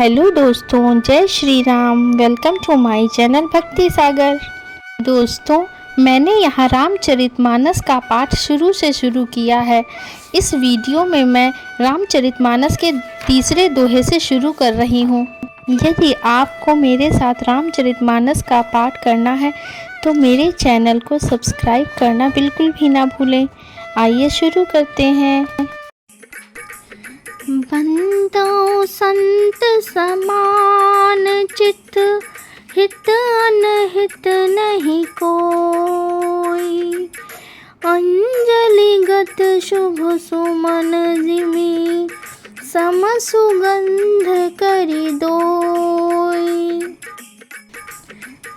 Hello दोस्तों, जय Shri Ram. Welcome to my channel Bhakti Sagar. दोस्तों, मैंने यहाँ रामचरितमानस का पाठ शुरू से शुरू किया है। इस वीडियो में मैं रामचरितमानस के तीसरे दोहे से शुरू कर रही हूँ। यदि आपको मेरे साथ रामचरितमानस का पाठ करना है तो मेरे चैनल को सब्सक्राइब करना बिल्कुल भी ना भूलें। आइए शुरू करते हैं। बंदो संत समान चित, हित अनहित नहीं कोई। अंजलिगत शुभ सुमन जिमि, सम सुगंध करि दोई।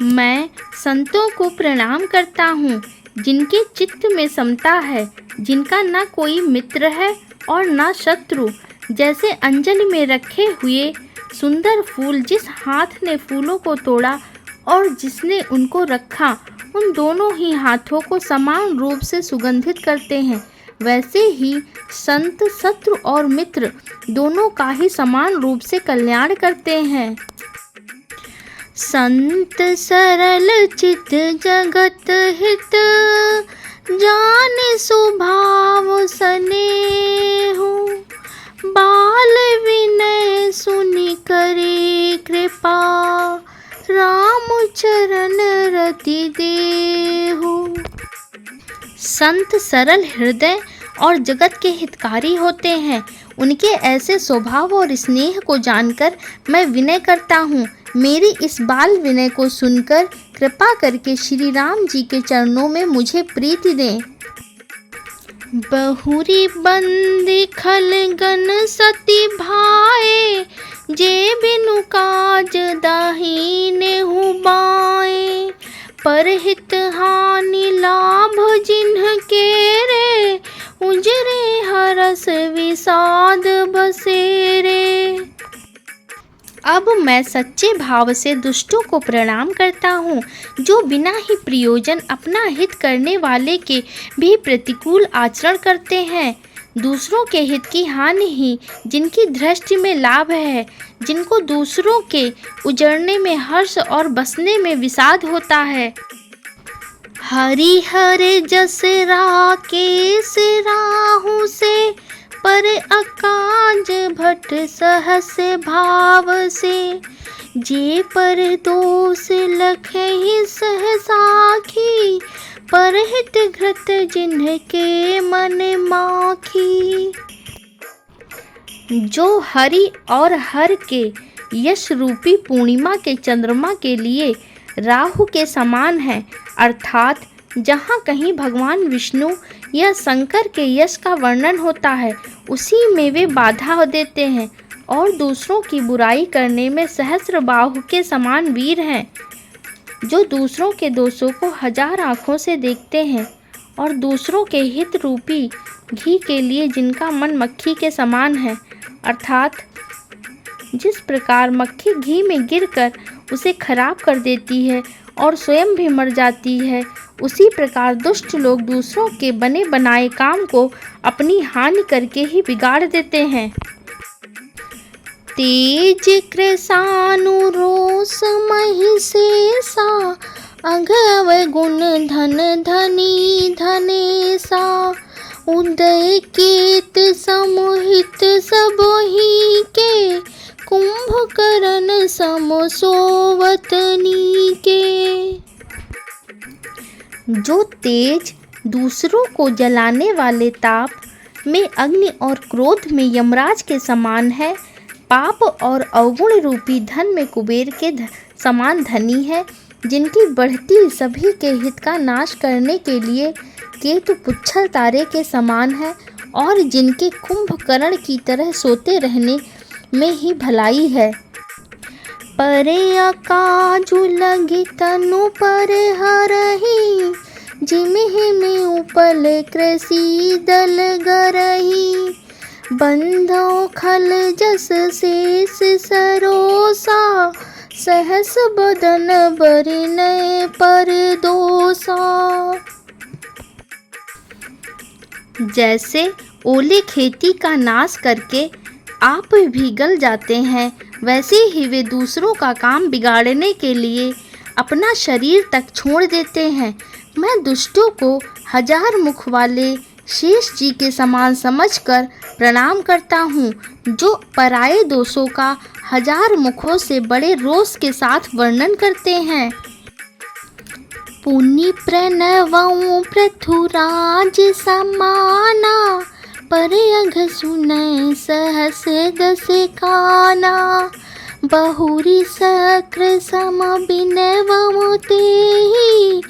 मैं संतों को प्रणाम करता हूँ, जिनके चित्त में समता है, जिनका ना कोई मित्र है और ना शत्रु। जैसे अंजलि में रखे हुए सुंदर फूल जिस हाथ ने फूलों को तोड़ा और जिसने उनको रखा, उन दोनों ही हाथों को समान रूप से सुगंधित करते हैं, वैसे ही संत शत्रु और मित्र दोनों का ही समान रूप से कल्याण करते हैं। संत सरल चित जगत हित, जाने स्वभाव स्नेहु। बाल विनय सुनि करे कृपा, राम चरण रति देहु। संत सरल हृदय और जगत के हितकारी होते हैं। उनके ऐसे स्वभाव और स्नेह को जानकर मैं विनय करता हूँ। मेरी इस बाल विनय को सुनकर कृपा करके श्री राम जी के चरणों में मुझे प्रीति दें। बहुरी बंदी खलगन सती भाए, जे बिनु काज दाहीने हुबाए। परहित हानि लाभ जिन्ह केरे, उजरे हरस विषाद बसेरे। अब मैं सच्चे भाव से दुष्टों को प्रणाम करता हूँ, जो बिना ही प्रयोजन अपना हित करने वाले के भी प्रतिकूल आचरण करते हैं। दूसरों के हित की हानि ही जिनकी दृष्टि में लाभ है, जिनको दूसरों के उजड़ने में हर्ष और बसने में विषाद होता है। हरि हरे जस राकेश राहु से, पर अकाज भट सहस भाव से। जे पर दोष लखहि सहसाखी, परहित घृत जिन्ह के मन माखी। जो हरि और हर के यश रूपी पूर्णिमा के चंद्रमा के लिए राहु के समान है, अर्थात जहाँ कहीं भगवान विष्णु या शंकर के यश का वर्णन होता है, उसी में वे बाधा देते हैं और दूसरों की बुराई करने में सहस्त्रबाहु के समान वीर हैं। जो दूसरों के दोषों को हजार आँखों से देखते हैं और दूसरों के हित रूपी घी के लिए जिनका मन मक्खी के समान है, अर्थात जिस प्रकार मक्खी घी में गिरकर उसे खराब कर देती है और स्वयं भी मर जाती है, उसी प्रकार दुष्ट लोग दूसरों के बने बनाए काम को अपनी हानि करके ही बिगाड़ देते हैं। तेज कृशानु रोष महिषेषा, अघव गुण धन धनी धनेशा। उदय केत समुहित सबहि के, कुंभकर्ण सम सोवतनी के। जो तेज दूसरों को जलाने वाले ताप में अग्नि और क्रोध में यमराज के समान है, पाप और अवगुण रूपी धन में कुबेर के समान धनी है, जिनकी बढ़ती सभी के हित का नाश करने के लिए केतु पुच्छल तारे के समान है, और जिनके कुंभकर्ण की तरह सोते रहने में ही भलाई है। परे अकाजु लगी तनु पर हरही, जिमिहि में उपल कृषि दल गरही। बंधो खल जस शेष सरोसा, सहस बदन बरिनय पर दोसा। जैसे ओले खेती का नाश करके आप भी गल जाते हैं, वैसे ही वे दूसरों का काम बिगाड़ने के लिए अपना शरीर तक छोड़ देते हैं। मैं दुष्टों को 1000 मुख वाले शेष जी के समान समझकर प्रणाम करता हूँ, जो पराये दोषों का 1000 मुखों से बड़े रोष के साथ वर्णन करते हैं। पुनि प्रणवऊँ पृथुराज समाना, पर अघ सुनय सहस दस काना। बहुरी सक्र सम बिनवऊँ तेहि,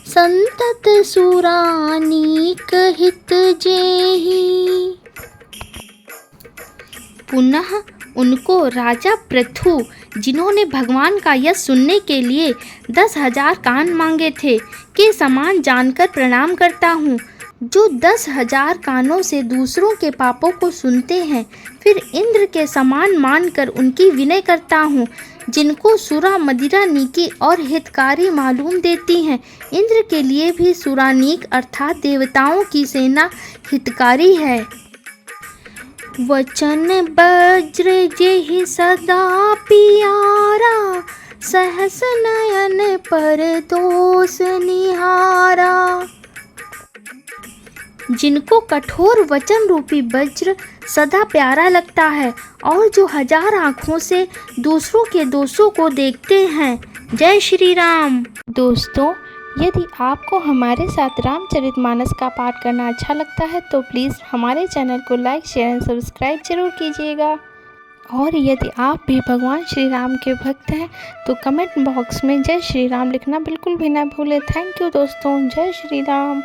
संतत सुरानीक हित जेहि। पुनः उनको राजा पृथु, जिन्होंने भगवान का यश सुनने के लिए 10,000 कान मांगे थे, के समान जानकर प्रणाम करता हूँ, जो 10,000 कानों से दूसरों के पापों को सुनते हैं। फिर इंद्र के समान मानकर उनकी विनय करता हूँ, जिनको सुरा मदिरा नीकी और हितकारी मालूम देती हैं। इंद्र के लिए भी सुरानीक अर्थात देवताओं की सेना हितकारी है। वचन वज्र जेहि सदा पियारा, सहस नयन पर दोष निहारा। जिनको कठोर वचन रूपी वज्र सदा प्यारा लगता है और जो 1000 आँखों से दूसरों के दोषों को देखते हैं। जय श्री राम। दोस्तों, यदि आपको हमारे साथ रामचरितमानस का पाठ करना अच्छा लगता है तो प्लीज़ हमारे चैनल को लाइक, शेयर एंड सब्सक्राइब जरूर कीजिएगा। और यदि आप भी भगवान श्री राम के भक्त हैं तो कमेंट बॉक्स में जय श्री राम लिखना बिल्कुल भी ना भूलें। थैंक यू दोस्तों। जय श्री राम।